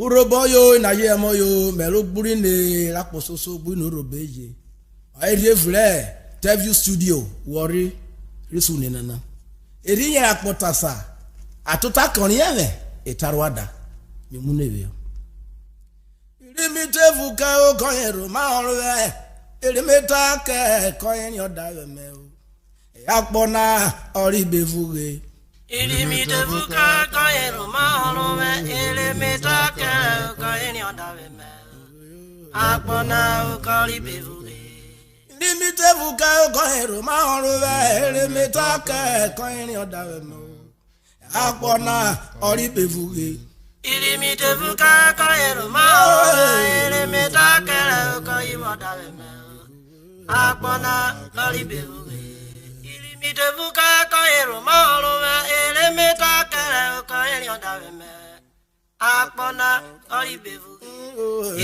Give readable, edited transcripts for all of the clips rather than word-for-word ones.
URHOBO yo na ye mo yo melo buri ne rapososo bu no robeje. Ai revle TV studio worry risu ne nana. Eri ya akpotasa atota kan ye etarwada mi mu ne we. Iri mi tevu ka o kan ero ma orwe. Iri mi ta ke kan yen oda we me o. E apona ori bevuge. Iri mi tevu ka kan ero ma orwe. Iri mi ta ke kan yen oda we me. Apona ori bevuge. Iri mi tevu ka o kan ero ma orwe. Iri mi ta ke kan yen oda we me. Apona ori bevuge. Iri mi tevu ka kan ero ma orwe. Iri mi ta ke kan yen oda we me. Apona ori bevuge. Iri mi tevu ka kan ero ma orwe. Iri mi ta ke kan yen oda we me. Apona ori bevuge.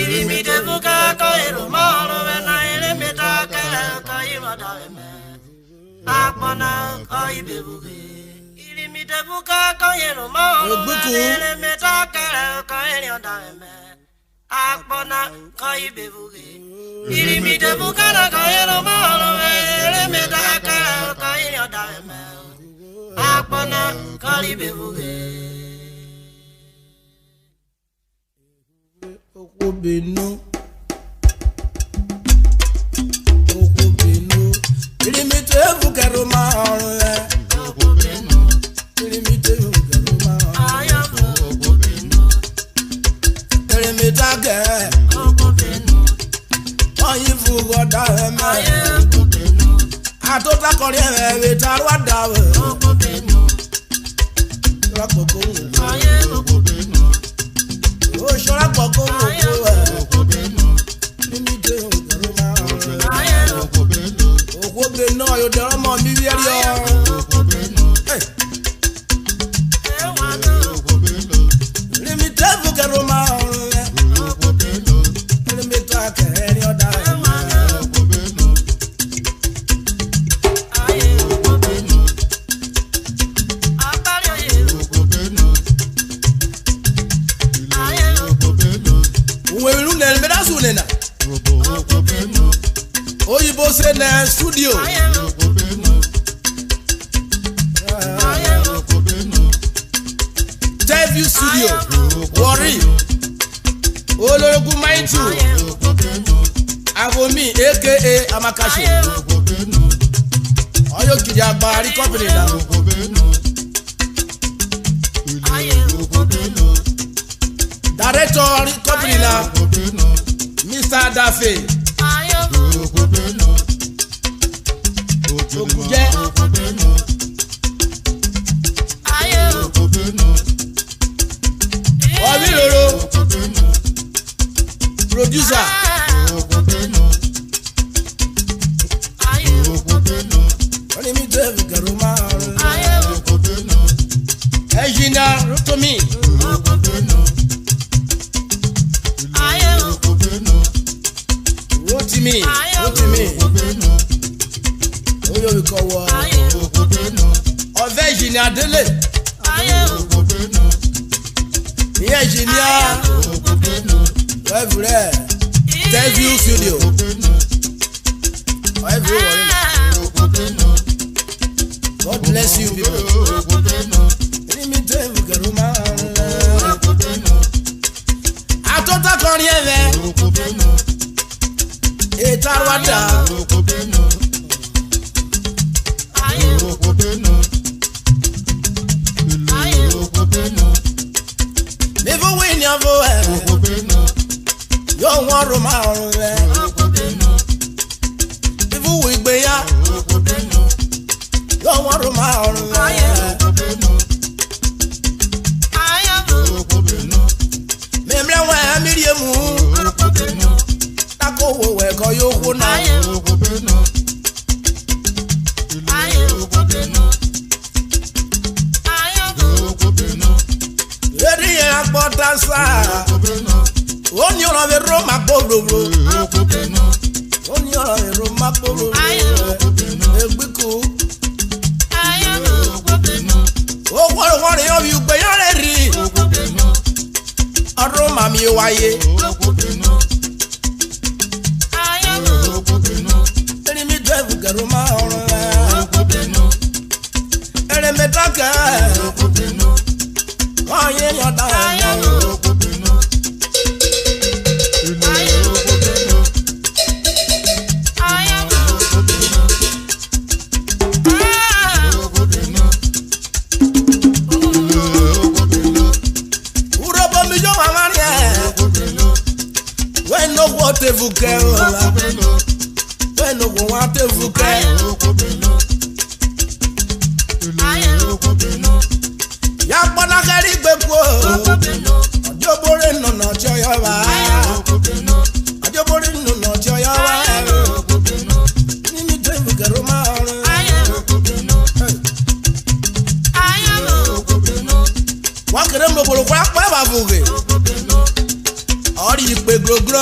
Iri mi tevu ka kan ero ma orwe. Iri mi ta ke kan yen oda we me. Apona ori bevuge. Iri mi tevu ka kan ero ma orwe. Iri mi ta ke kan yen oda we me. Apona ori bevuge. Iri mi tevu ka kan ero ma orwe. Iri mi ta ke kan yen oda we me. Apona ori bevuge. Okobenu ilimite vukero ma orwe Okobenu ilimite vukero ma ayabu okobenu ilimite age okobenu oyin fugo da me ayekobenu atota kori we tarwada we okobenu rakoko ayekobenu o shora koko we ayekobenu ilimite vukero ma orwe ayekobenu okobenu yo dero mo mi wi eri o okobenu eh ewanu okobenu ilimite vukero ma orwe okobenu ilimite ake eri oda ewanu okobenu ayekobenu abari ayekobenu ayekobenu we lu ne me da su ne na okobenu oyibo se na studio ayekobenu ayekobenu TV studio worry olorogun maitu ayekobenu agomi aka amakashe ayekobenu oyo kiri agbari company na okobenu ayekobenu director company na okobenu Mr. Dafe ayekobenu Oguje okobenu ayekobenu Obiloro okobenu producer okobenu ayekobenu oni mi Dave Garuma ayekobenu engineer Rotomi okobenu ayekobenu Rotimi okobenu oyo we ko wo ayekobenu ove engineer Dele ayekobenu ni engineer okobenu every TV studio everyone okobenu God bless you people okobenu oni mi Dave Garuma okobenu atota kan rie okobenu etarwada okobenu ayekobenu ayekobenu never win your vo okobenu yo won ro ma orun re okobenu ifu we gbe ya okobenu yo won ro ma orun re ayekobenu ayekobenu memre wa mirie mu okobenu tako wo we ko yo ku na ayekobenu ayekobenu ayekobenu eri e apota sa okobenu oni oro we ro ma gboro okobenu oni oro we ro ma gboro ayekobenu egbiku ayekobenu o woro yo bi gbe yo re ri okobenu ọdún màmí wáyé. Ẹni mi tó ẹ̀fù kẹ̀rù máa ọ̀run rẹ̀. Ẹni mi tó kẹ̀. Wọ́n yé yan dára náà. Te vuke ola, bueno con te vuke. Ya pona kari gbeko, ojo bore no no choyo ba. Ojo bore no no choyo ba. Ni mi te vuke roma. Wa kere mo bolo kwa pa ba vuke. Ori ipe grogro.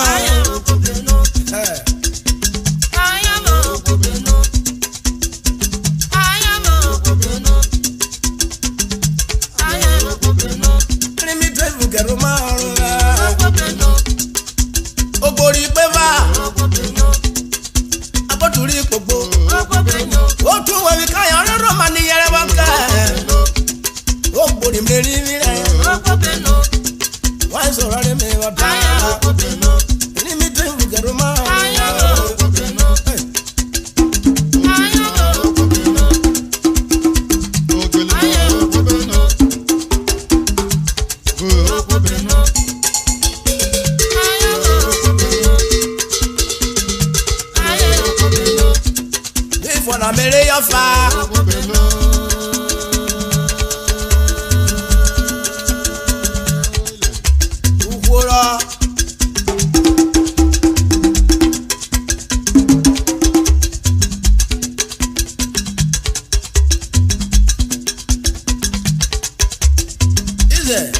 Ogori peva aboturi popo o tun we mi kan yan ro ma ni yere banka ogori meri mi re wa so ra me wa ta ni mi te fu garo ma na mere yo fa ukworo ize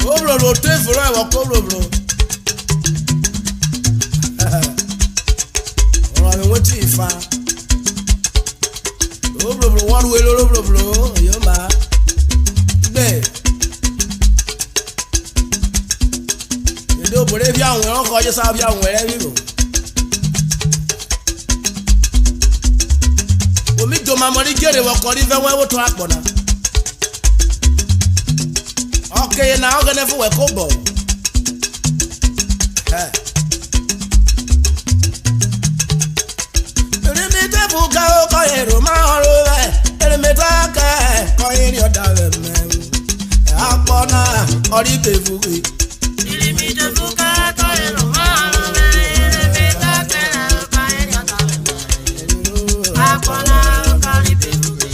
obro lo te foro e wo ko bro what if one way yo ma be edo bore bi awon ko je sa bi awon ere biro omi do ma mo ri gere wo ko ri fe won wo to apona okay na o gane fu we ko bo Buka o koyero ma oro e emetaka koyeri odawe me apona ori tefuki ilimi tefuka koyero ma oro e emetaka koyeri odawe me apona ori tefuki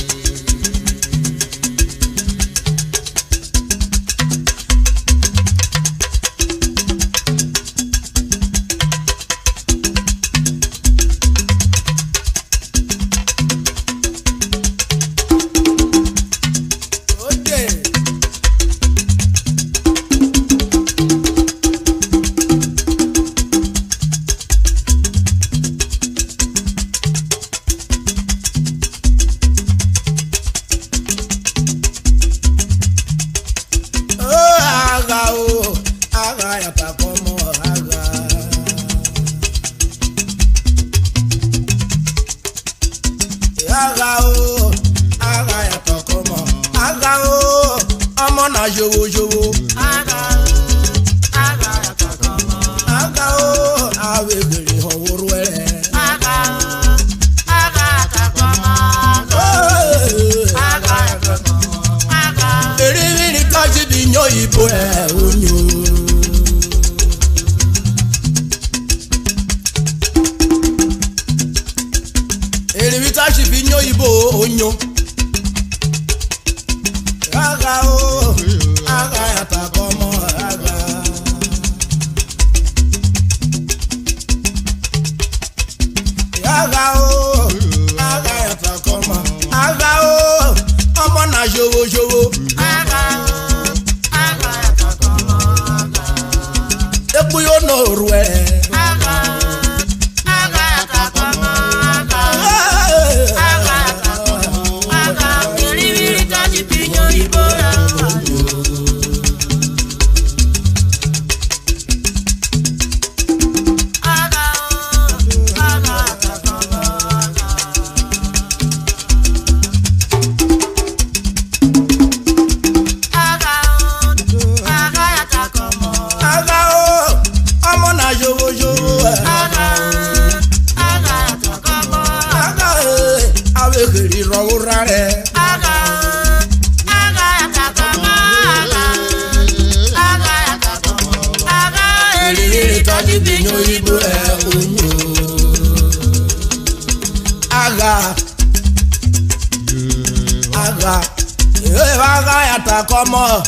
takomo.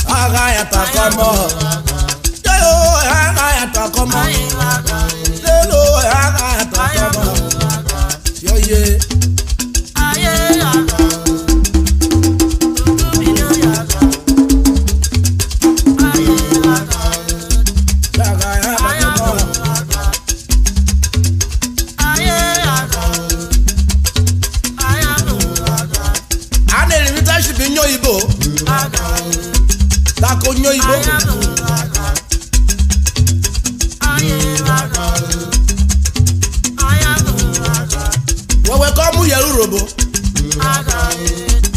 Agaya takomo. Yo agaya takomo. Lelo agaya takomo. Yo ye. Aye aga. Tako nyo ibo. Wewe ko mu yeru robo.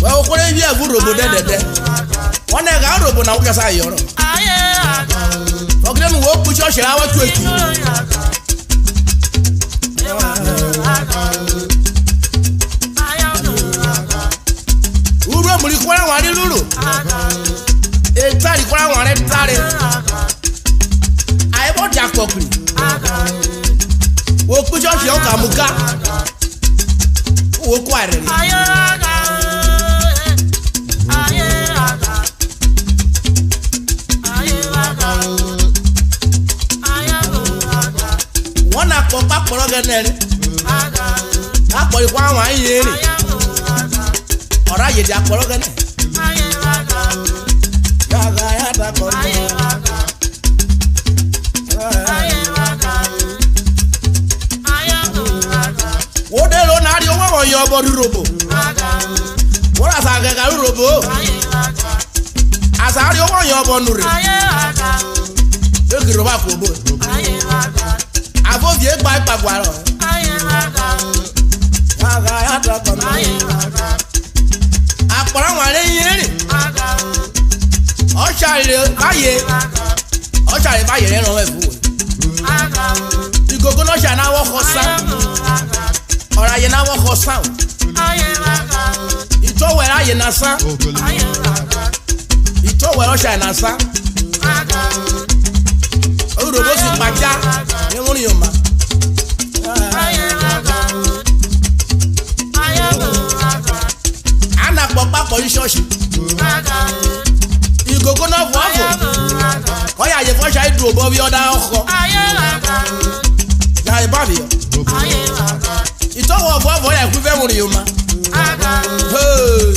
Wewe ko le bi avu robo dedede. Wona ga robo na wo sa yoro. Ogre mu wo ku church ra wa tu etu. Uro muri ko ra wa ri lulu. Etari kwa wan re tare. Ai bo ja kokuri. Wo ku church yo ka muka. Wo ko are re. Wona ko pa poro genere. Apori kwa wan yi re. Ora ye di aporo genere. Wode lo na ri owo yo bo robo. Wora sa ga robo. Asa ri owo yo bo nure. E ki roba ko bo. Avo vie gba ipagwa ro. Aga ya ta ko. Apora wa re yin ri. Oshare baye re ran efu. Igogo no sha na wo khosa. Ora ye na wo khosa. Ito we ra ye na sa. Ito we ro sha na sa. Orobo si paja ni won yo ma. Ana popa po church. Igogo na wo afo. Oya ye fo sha idu obo bi oda oko. Ya e ba bi yo. Ito wo afo ya ku fe won yo ma. Hey.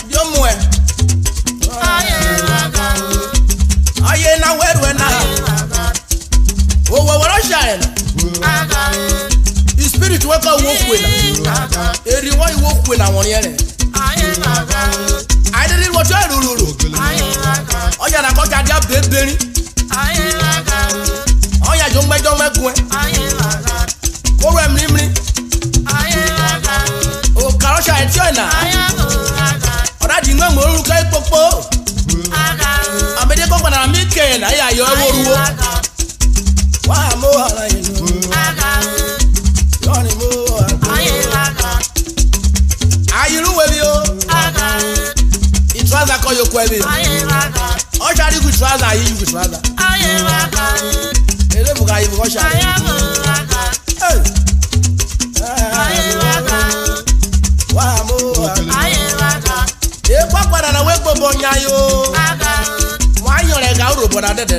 Yo mo e. Aye na weru na. O wo wo sha e na. The spirit wo ka wo ku na. Eri wo wo ku na won ye re. I didn't want to do. Oh, yeah, I got that baby. Oh, yeah, don't make go. Oh, I'm Limley. Oh, Karosha and China. Oh, that you know, look like Popo. I made a company. I'm making. I are your why more? Are you with you? Trouser call your query. Oh, shall you good trouser? You good trouser. Ele buga you wash. Wa mo. E papa na we bobo nyayo. Wa yo le ga uro boda dede.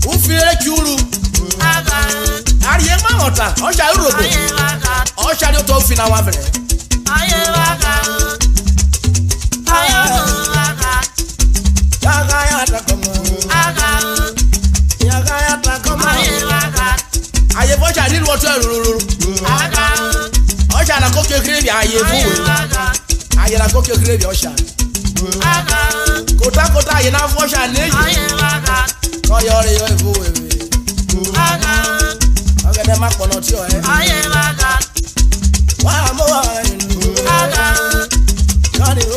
U fire kiuru. Ari e ma ota. O sha uro bo. O sha do to fina wa vere. Aye bo ja ri wo to ruru. O sha na ko kekere bi aye fu. Aye na ko kekere bi o sha. Kota aye na fo sha neji. Ko yo re yo fu we. Oga de ma pono ti o e. Wa mo wa. Kani o.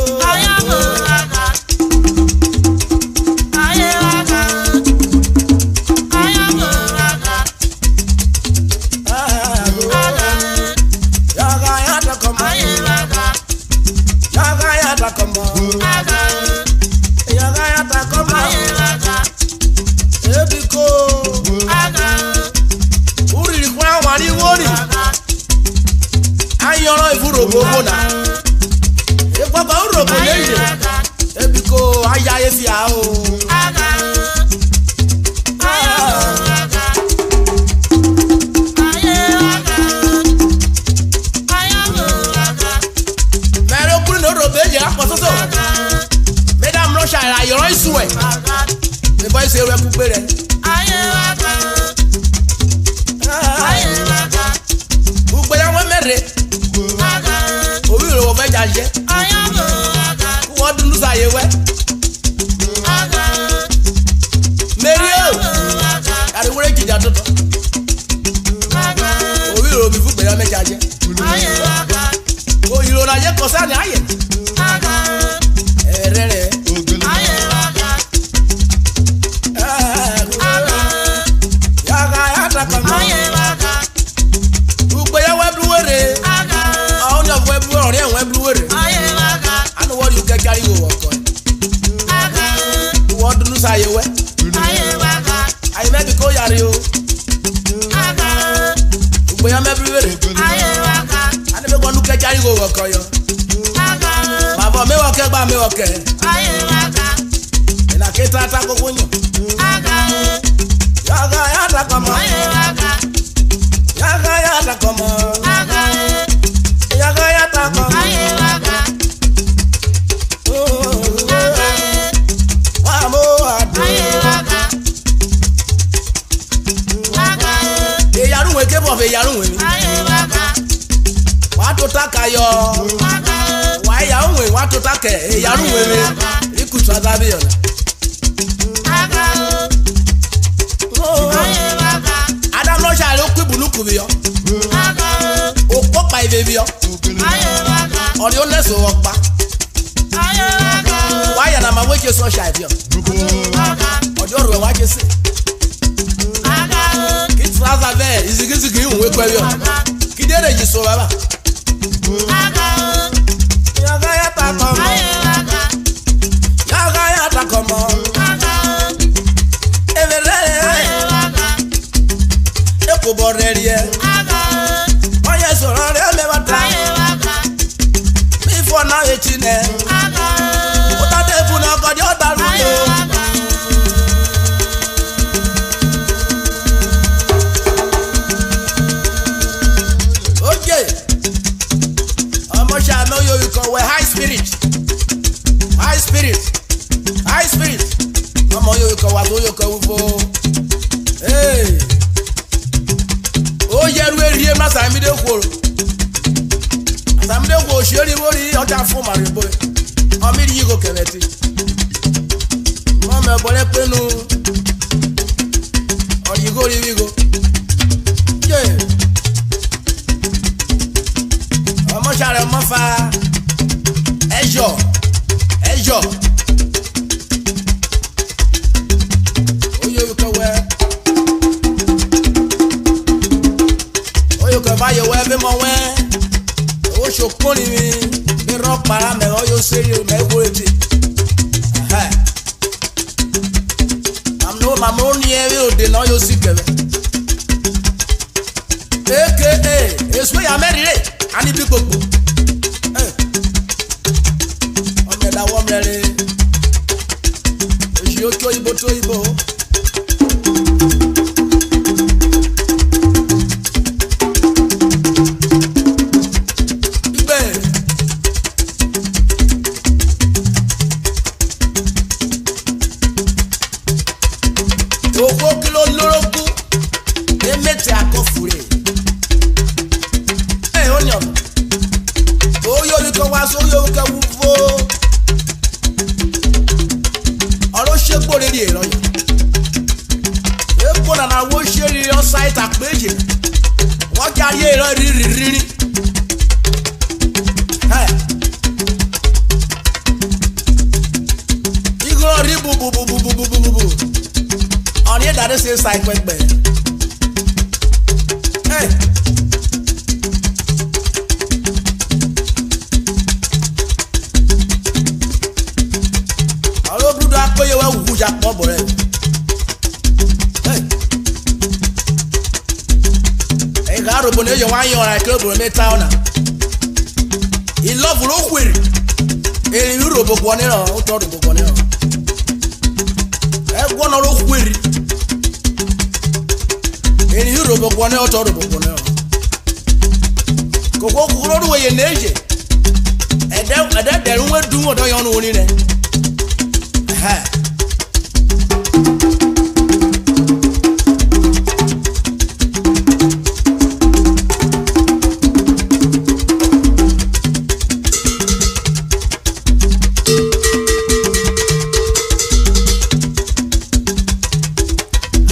URHOBO na fia o. Mẹ́rin okùnrin ní òròbó èjì lápò sóso. Madam Russia àyọ̀rọ̀ ìsú ẹ̀. Ìbọn ìṣe rẹ̀ kú pé rẹ̀. Gbogbo ya wọ́n mẹ́rin. Orí ìròwọ̀ fẹ́ jà jẹ́. Wọ́n dúdú sàyè wẹ́. Mẹ́rin o. Àríwúrẹ́ jìjà tuntun. Orí ìròwọ̀ mi fún gbẹ̀yà mẹ́jà jẹ́. Òyìnbó la yẹ kọ́sá ni ayẹ̀. Ẹ̀rẹ́ rẹ̀. Yàgà yàtà kan náà. Gbogbo ya wẹ́ bí wẹ́rẹ́. Àwọn ọ̀nà wẹ́ bí ọ̀rẹ́ wẹ́ bí wẹ́rẹ́. Àná wọ́n yóò kẹ́kẹ́ ayé wò wọ̀kọ́ ẹ̀. Wọ́n dúdú sáyé wẹ́. Ayé mẹ́bi kó yàrá o. Gbogbo ya mẹ́bi wẹ́rẹ́. Àná bẹ́ẹ̀ wọ́n dún kẹ́kẹ́ ayé wò wọ̀kọ́ yọ. Bàbá mi wọ̀kẹ́ gbà mi wọ̀kẹ́. Ìlàkè tata gbogbo yàn. Yàgà yàtà kan mọ́. Yàgà yàtà kan mọ́. Yàgà yàtà kan mọ́. Wà á mú àdó. Èyàrúwé kébọ̀ fẹ́ èyàrúwé mi. Wà á tó taka yọ. Wà á yàrúwé wà á tó takẹ̀ èyàrúwé mi. Ikùtù àtàbí yọ̀nà. Adam Russia ló kú ìbùnúkù mi yọ. Òpó pa ìbè mi yọ. Ọ̀rẹ́ ó lẹ́sọ̀ wọ́n pa. Wáyà náà máa wéjì sọ ṣàìfì yọ. Ọjọ́ rẹ̀ wá jẹ́ sí. Kí tíráṣà bẹ́ẹ̀ ìsìkìsìkì ìhùwé pẹ̀lú yọ. Kí dé lè jì sọ bàbá. Yàgá yàtà kọ̀ mọ́. Yàgá yàtà kọ̀ mọ́. Kò bọ̀ rẹ̀ rí ẹ. Wọ́n yẹ sọ̀rọ̀ rẹ̀ mẹ́wàá ta. Mi fọ́ náà etí nẹ̀. Ó ta dé fún ọkọ̀ ní ọ̀tá rúdò. Oye, ọmọ ṣàmì oyè kọ̀ wẹ̀ high spirit. High spirit. High spirit. Ọmọ oyè kọ̀ wà tó oyè kọ̀ wúfo. Ó yẹru eri ẹ má sàmídé kúrò. Sàmídé kúrò ṣeré wórí ọjà fún màrìbó. Ọmọ ìdí yìí kò kẹ̀lẹ́ ti. Wọ́n mọ̀ bọ́lẹ́ pẹ́nu. Ọ̀yìn kò rí wígo. Ọmọ sàrẹ̀ ọmọ fa ẹ̀yọ̀ ẹ̀yọ̀. Ó yẹ wíkọ̀ wẹ́. Báyọ̀ wẹ́ bí mo wẹ́. Owó ṣokùnrin mi. Bí rán para mẹ́ ọ yóò ṣeré mẹ́ kó etí. Màmá ó ní ẹrí òde náà yóò sì kẹ̀mẹ́. AKA èso ìyá mẹ́rin rè á ní bí gbogbo. Ọmọ ẹ̀dá wọ́n mẹ́rin. Òṣì ó tó ibo tó ibo. Àròbó ni ó yẹ wọ́n á yan ọ̀rá ìkéré òbòrò mẹ́ta ọ̀nà. Ìlọ́fù ló wèrè. Èrè ìròbó pọ̀ níràn, ó tọ́ òdòbó pọ̀ níràn. no ro kweri eni URHOBO kwone o to URHOBO kwone koko kuro ro ye neje ede de nwe dun odo yo no oni ne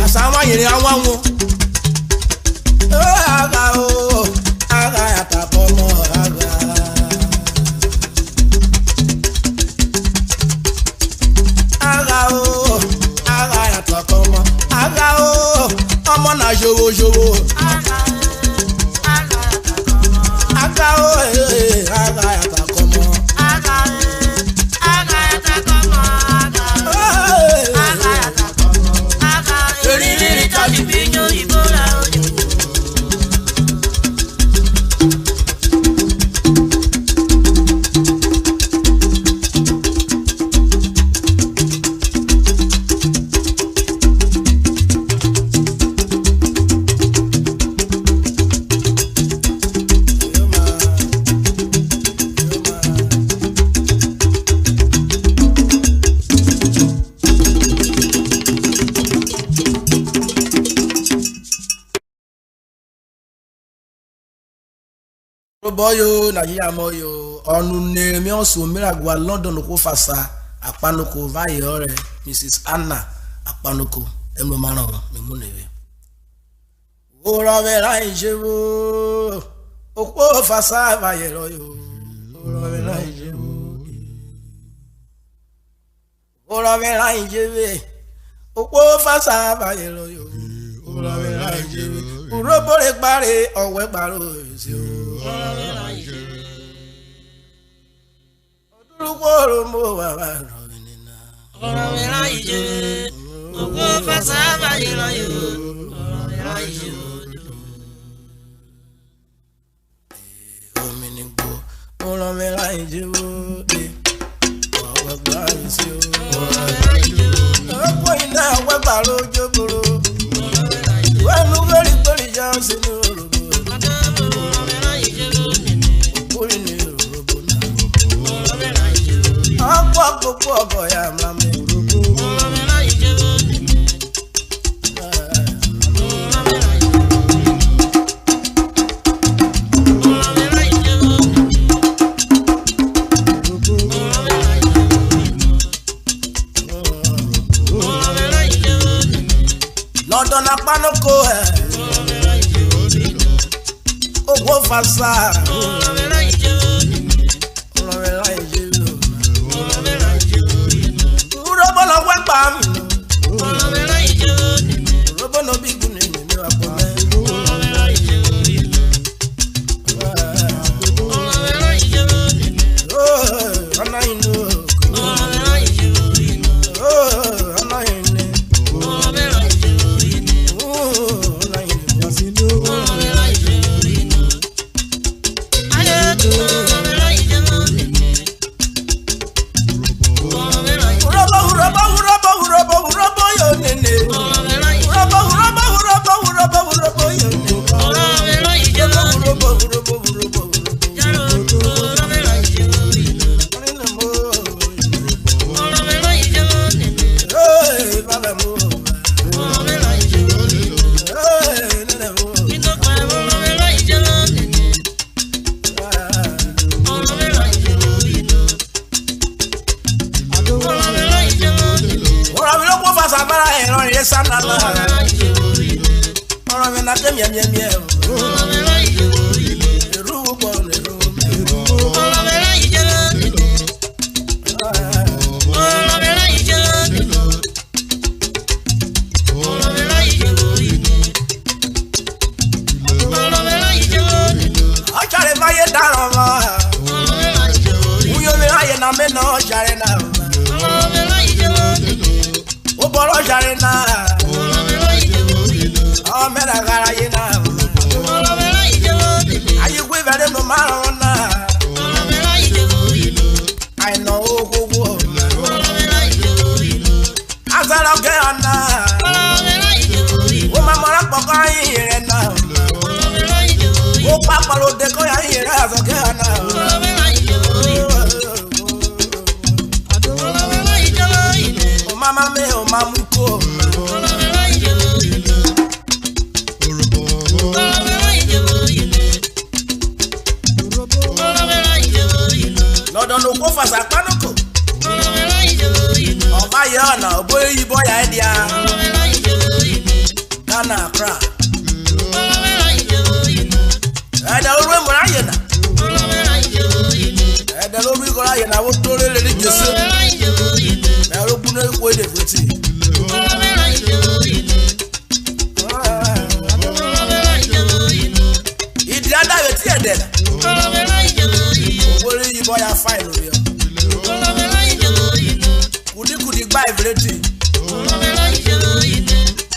asawa yiri awanwo aga ya tapomo aga ya tapomo aga omo na jowo aga ya tapomo boyo Nigeria moyo onu ne mi oso miragwa London ko fasa apanoko vai ore Mrs Anna apanoko emo maran mi mu newe ora vera ijewo opo fasa vai ro yo ora vera ijewe opo fasa vai ro yo ora vera ijewe URHOBO le pare owe paro si o Odurugoro mo wa rovinina ora vera ije ogo fasaba yiro yo ora vera ije ominigbo ora vera ije o wa gba si o ora vera ije opo ina wa baro jogoro ora vera ije wa nu gori jansi no Popo ya mama London apanoko owo fasa URHOBO lo we pa mi URHOBO no big ni mi wa po me ana inu I know palo de ko ya ira so ke ana o mama me o mamu ko lọ́dọ̀ ló kó fàṣà pánùkò ọba yẹ ọ̀nà òbó yíbọ ya ẹ̀ díà Ghana Accra ẹ̀dẹ̀ olú ìmúra yẹn nà ẹ̀dẹ̀ olú ìkọ́ra yẹn nà wọ́n tó lélẹ̀ ní jésù ẹ̀rọ gbúná ikú èdè fètì. ìdí adáwẹ̀ tí ẹ̀dẹ̀ nà owó yíbọ ya fáìn lórí ọ kùdìkùdì gbá ìfìlẹ́tì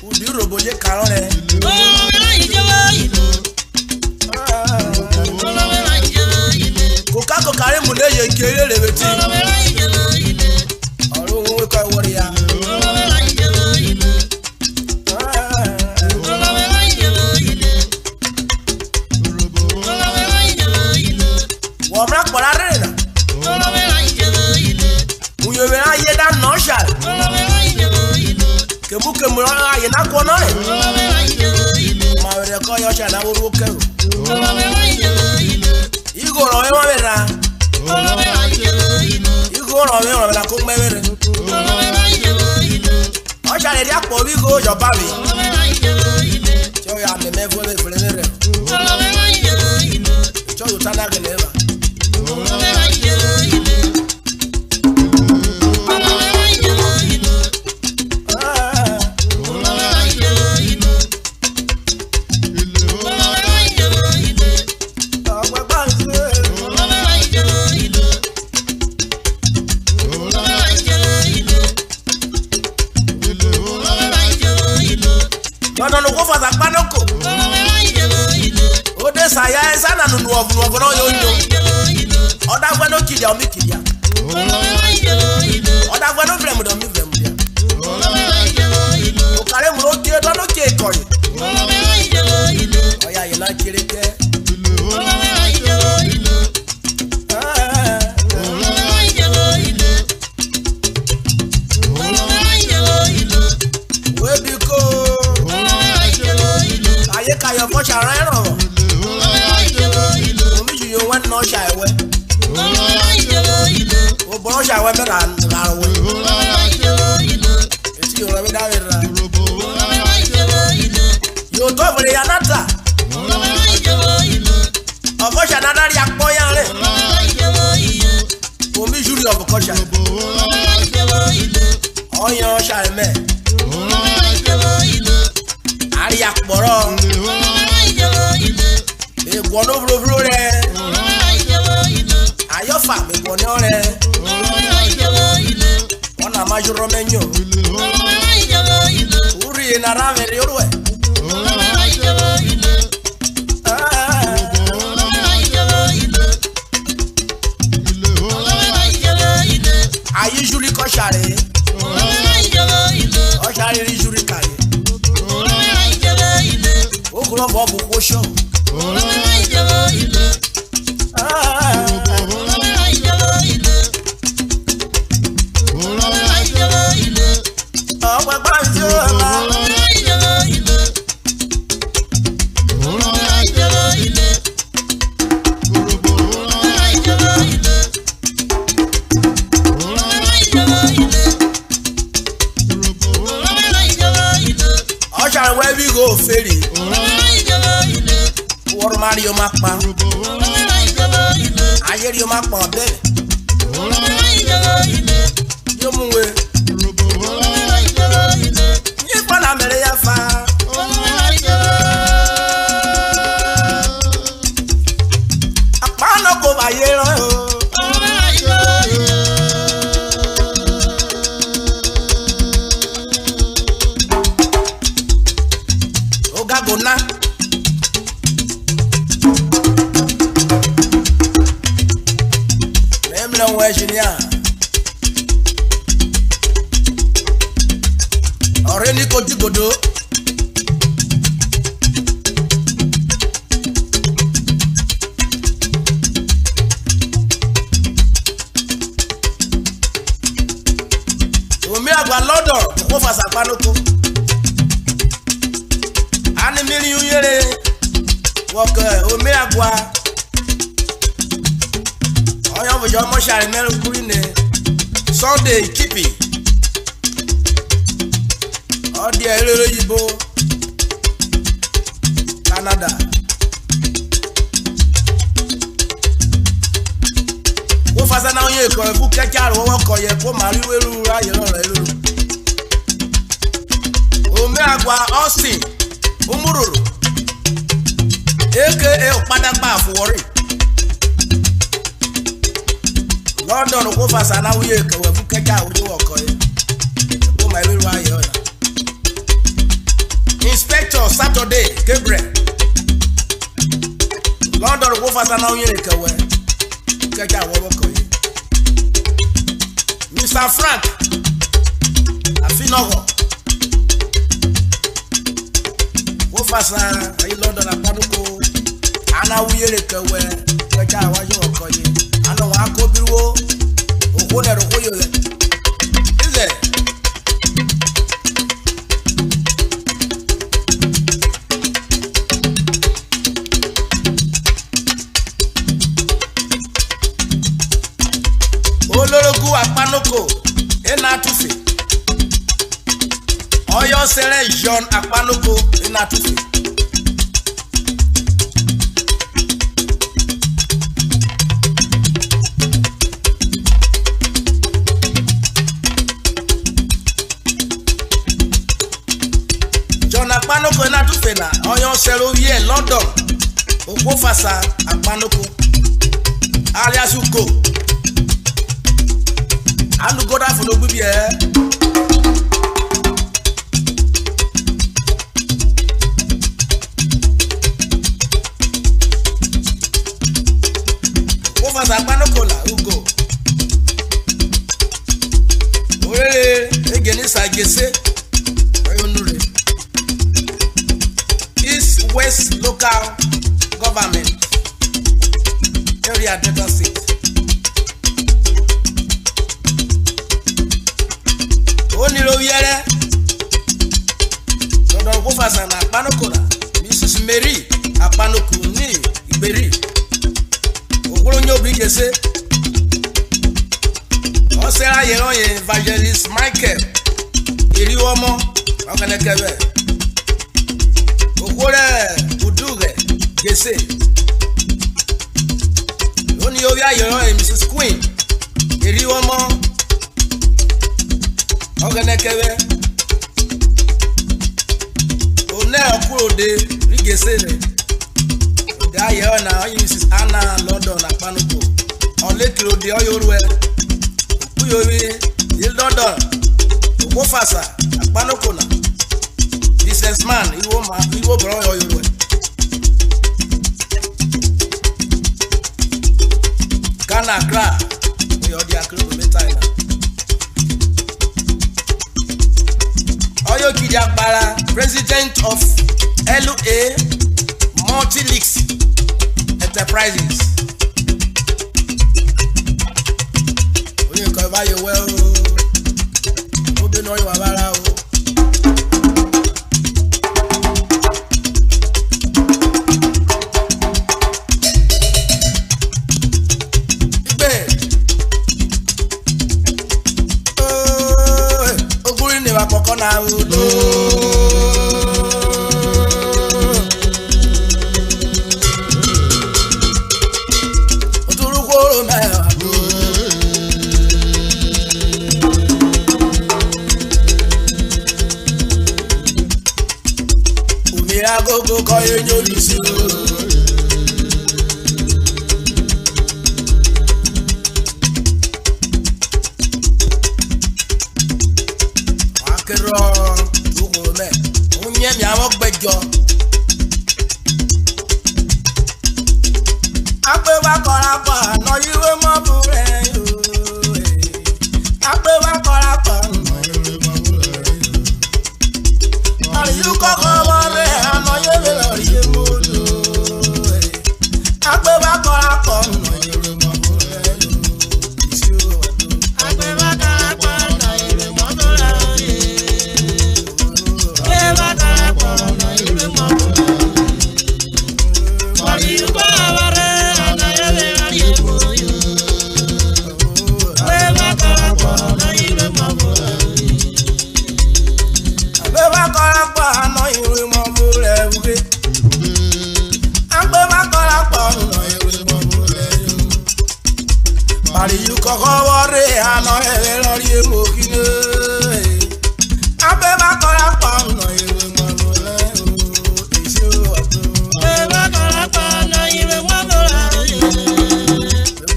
kùdì rògbò jẹ́ kàrọ́ rẹ̀. kòkà kòkà rẹ̀ múlẹ̀ yẹ kéré rẹ̀ wẹ̀tì ọ̀rọ̀ òun wíkọ̀ ìwọ́rì ya. wọ́n mìíràn pọ̀ lára rẹ̀ nà uyòwé ayé dá nọ́ọ̀ṣà kèmúkèmú ayé náà kọ́ náà rẹ̀ màá wẹ̀rẹ̀ kọ́ yọ̀ọ̀ṣà náà wọ́n kẹ́rù igò rọ̀ wẹ́wọ́n bẹ̀ ra igò rọ̀ wẹ́wọ́n bẹ̀ ra kó gbẹ́ wẹ́rẹ́ ọ̀ṣà rẹ̀ dí àpò wígò yọ̀bá mi tí ó yà mẹ́mẹ́ fún ẹ̀ fúnlẹ̀ rẹ̀ tí ó yóò tá náà gẹ̀lẹ́ bá. lọ́dọ̀ ló kó fàṣà pánọ́kò ó dé sàyà ẹ sànà nùnú ọ̀fun náà yóò yó ọ̀dà gbẹ́dọ̀ kìlìà omi kìlìà ọ̀dà gbẹ́dọ̀ fìrẹ̀mùdà omi fìrẹ̀mùdà òkàrẹ́ mu ló ké lọ́dọ̀ ké kọ̀yìn ọ̀yà yìí náà kéré kẹ́. wébi kó ayé kayọ̀ fọ́ṣà rẹ̀ rọ̀ omi yìí wọ́n ń ná ọ̀ṣà ẹ̀wẹ́ o bọ̀ ọ̀ṣà ẹ̀wẹ́ mẹ́ta làrọ̀ wẹ̀ etí yòrò mi dáwé ra yóò tó fèrè ya náta ọ̀fọ́ṣà dáadáa akpọ́yà rẹ̀ omi yìí ọ̀fọ̀kọ́ṣà ọ̀yàn ọ̀ṣà ẹ̀mẹ́ àrí àpọ̀rọ̀ ègbọ̀n ló fúlofúlo rẹ̀ ayọ́fà ègbọ̀n ní ọ̀rẹ́ wọn nà má yọrọ mẹ́nyọ̀ wúri yìí nàrà mẹ́rin yọrọ ẹ̀. ayé juli kọ́ sàré ọ̀sàré rí juli kàyé ogunlọ bọ bu kóṣọ. ọ̀pẹ̀ gbàǹjo ọ̀la. ọ̀ṣà wẹ́bí kò fèrè wọ́n máa rí o máa pa ayé rí o máa pa ọ̀bẹ yóò mú we yí pọ́nà mẹ́rẹ́ yá fa. àpáànà kò bá yé rán o. Gagona Memna wa engineer ọ̀rẹ́ ní kojigodo Omi agwa London ko fasa panoko. Ani million yere. Wok omi agwa. Oyan bo jo mo share melu kuri ne. Sunday Kipi. Odi elele yibo. Canada. Wo fasa na oyin ko bu kekaro wo ko ye ko mariwe ru ra ye lo re lo. Omi agwa Austin Umururu. Eke opada pa afori. London ko fasa na oyin ko bu kekaro wo ko ye. Ko mariwe ru ra ye lo. Inspector Saturday Gabriel. London ko fasa na oyin ko we. Kekaro wo ko ye. Mr. Frank Afinogo. Wo fasa ayi London apaduko ana wuyere kewe keka awajo okoye ana wa kobiwo ogo ne ro koyo le ize olorogu apanoko ena tufe Oyo sere John apanoko ena tufe John apanoko ena tufe na oyo sere oye London okwo fasa apanoko alias Ugo Anu goda for no bibi Over the panocola, Ugo. Ore, again is I guess East West Local Government Area Delta State. Oniro yere so don go fasa na Apanokola Mrs. Mary Apanoku ni Iberi Ogoro nyo bi gese o se aye ron Evangelist Michael Iriwomo okanekebe Ogore Uduge gese Oni o ya aye ron Mrs. Queen Iriwomo Oganekebe One okuro de rigesere Da ye na Mrs. Anna London apanuko Olekiro de oyorwe Kuyowi il London Ogo fasa apanuko na businessman iwo bro oyorwe Ghana Accra oyodi akro metaila Oyo Kidiagbara, President of LA Multi-Leaks Enterprises. Oyo cover you well. Obe no you abara o. Na ulo Oturukoro me ado Umi agogo ko yenyo lisi mi àwọn gbẹ́jọ́ Agbe wa kora pa no yiwe mo bure yo Agbe wa kora pa no yiwe mo bure yo Ari yu koko mo re no yiwe lori mo do Agbe wa kora pa no yiwe mo bure yo Agbe wa kora pa no yiwe mo bure Bari you koko wore ano ewe lori emokine. Abe bakora pa no ewe mabora o ise o ato. Abe bakora pa no ewe mabora o.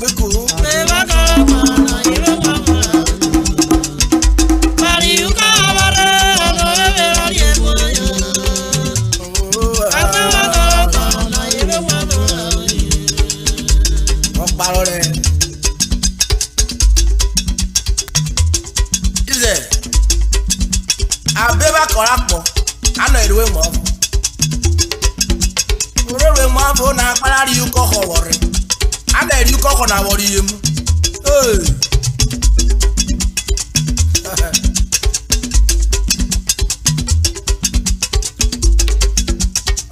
Beku. Abe bakora pa no ewe mabora. Bari you koko wore ano ewe lori emokine. Abe bakora pa no ewe mabora o. Okparore. Abeba korapo ano eriwe mo orewe mo abo na akparari uko howore ada eri uko ho na wori yemu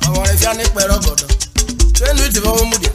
awore fi ani pero godo tenu ti bo mu dia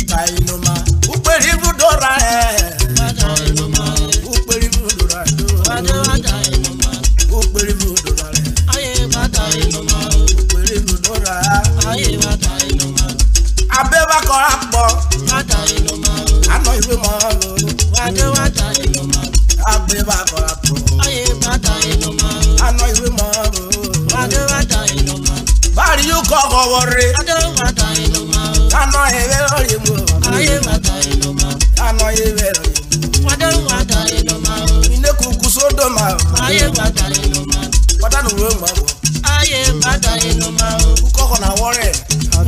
Kainoma uperi budora uperi budora uperi budora aye batainoma uperi budora aye batainoma abeba korapo batainoma ano iwe mo batainoma abeba korapo aye batainoma ano iwe mo batainoma bari you koko wore batainoma ano ewe lori mo aye batainoma ano ewe lori mo batainoma ine kuku sodoma aye batainoma padanu we mo aye batainoma koko na wore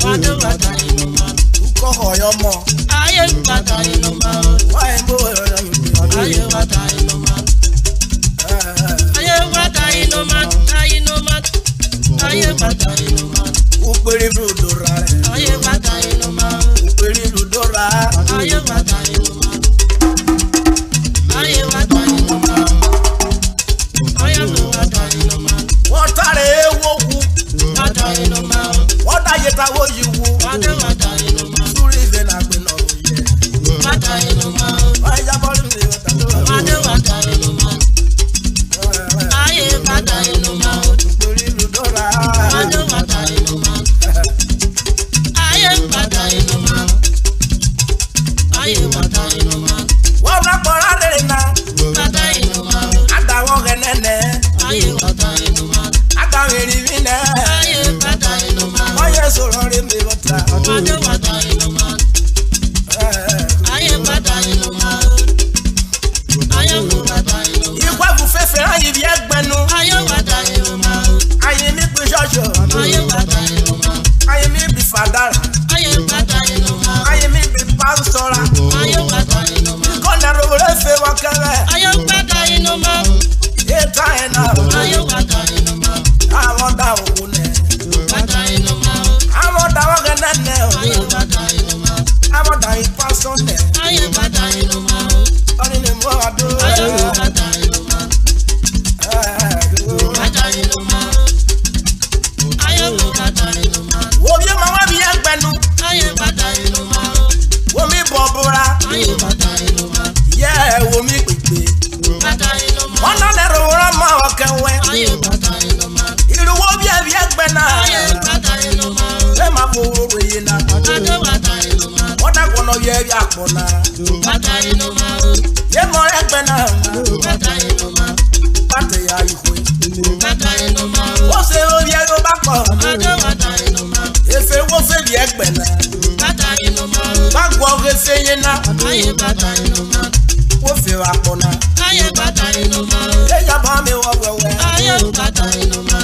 batainoma koko yomo aye batainoma wa embo aye batainoma aye batainoma aye batainoma uperi budora aye batainoma uperi budora aye batainoma aye batainoma aye batainoma wotare woku batainoma wota yeta wo yiwu batainoma suri ve na gbe no ye batainoma aya bolu ni batainoma aye batainoma uperi budora batainoma aye batainoma aye batainoma wona pora de na batainoma adawo genene aye batainoma adaweri vine aye batainoma oye soro re mi bota batainoma aye batainoma aye batainoma ikwa bu fefe ayi bi egbenu aye batainoma ayi mi pe jojo aye batainoma ayi mi bi fadara aye batainoma ayi mi bi pastora aye batainoma kona ro re fe wakere aye batainoma eta ena aye batainoma awon da okune batainoma awon da wo genene aye batainoma awon da pastor ne aye batainoma oni ni mo ado aye batainoma batainoma aye batainoma wo bi ma wa bi egbenu aye batainoma wo mi bobura aye batainoma ye wo mi pepe batainoma ona le ro ra ma okenwe aye batainoma iru wo bi egbena aye batainoma e ma bo wo ye na batainoma ona kono ye bi apona batainoma ye mo egbena batainoma pate ya ihwe batainoma wo se o ye ro ba po batainoma efe wo fe bi egbena batainoma ba gwo ge fe ye na aye batainoma wo fe wa pona aye batainoma e ya ba mi wo wewe aye batainoma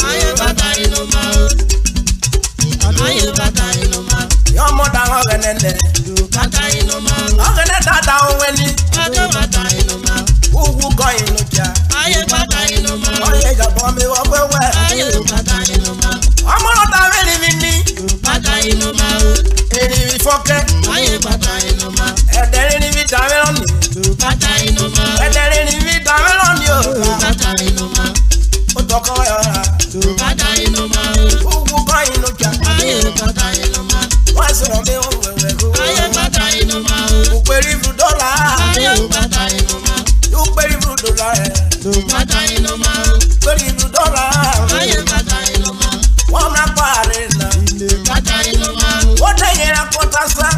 aye batainoma aye batainoma da ogenene. Bata inoma. Ogene dada onweni. Bata inoma. Uwu go inuja. Aye bata inoma. Oye jabo mi wo wewe. Aye bata inoma. Amoro da veni mini. Bata inoma. Eri mi foke. Aye bata inoma. Edere ni mi dameloni. Bata inoma. Edere ni mi dameloni o. Bata inoma. Otoko yora. Bata inoma. Uwu go inuja. Aye bata inoma. Wasoro mi wo wewe go. Aye bata inoma. Uperi $2. Aye bata inoma. Uperi $2. Bata inoma. Uperi $2. Aye bata inoma. Wana pare na. Bata inoma. Wote yera kotasa.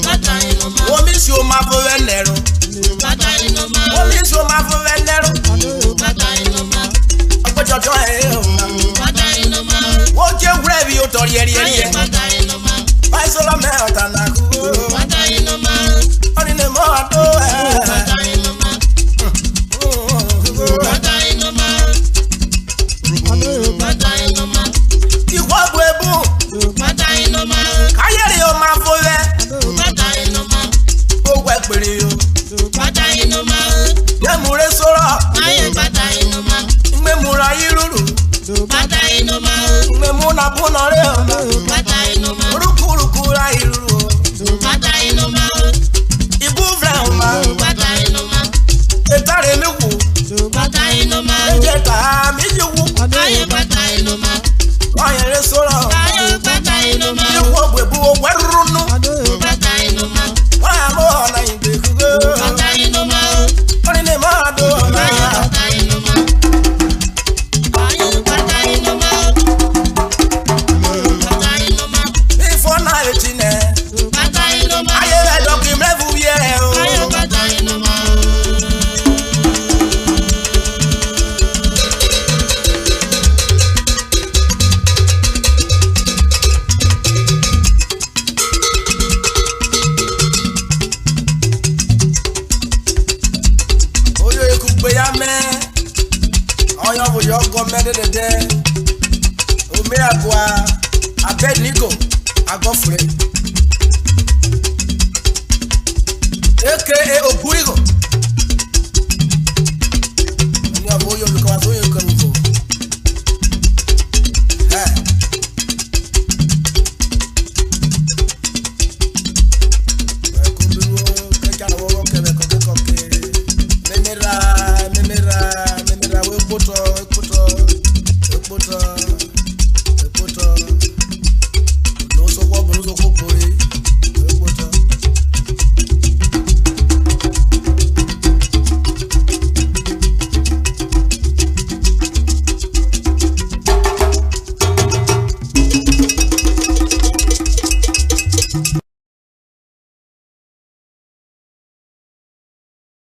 Bata inoma. Womi si o ma fo venero. Bata inoma. Womi si o ma fo venero. Bata inoma. Ojojo e o. Bata inoma. Wo je wure bi o tori eri eri. Aye bata inoma. Pai solo me otana ku. Bata inoma. Oni ne mo ado e. Bata inoma. Bata inoma. Bata inoma. Iwo gbebu. Bata inoma. Kayere o ma fo ve. Bata inoma. O gbe pere o. Bata inoma. Ye mure soro. Aye bata inoma. Ngbe mura iruru. Bata inoma. Ngbe mu na bu no re o. Bata inoma. Rukuruku ra iruru o. Bata inoma. Ibu vre o ma. Bata inoma. Etare mi wu. Bata inoma. Ejeta mi ji wu. Aye bata inoma. Oyere soro. Aye bata inoma. Iwo gbebu o werunu. Bata inoma. Wa mo na igbe kugo. Bata inoma. Oni ne ma do na. Aye bata inoma. Aye bata inoma. Bata inoma. Before na etine. Bata inoma. Aye we do ki mrevu ye o. Aye bata inoma. Oyo ekugbe ya me. Oyo bo yo go me de. O me agwa. Abednego agofure. AKA Ogurigo. Ni abo yo ko aso yo ko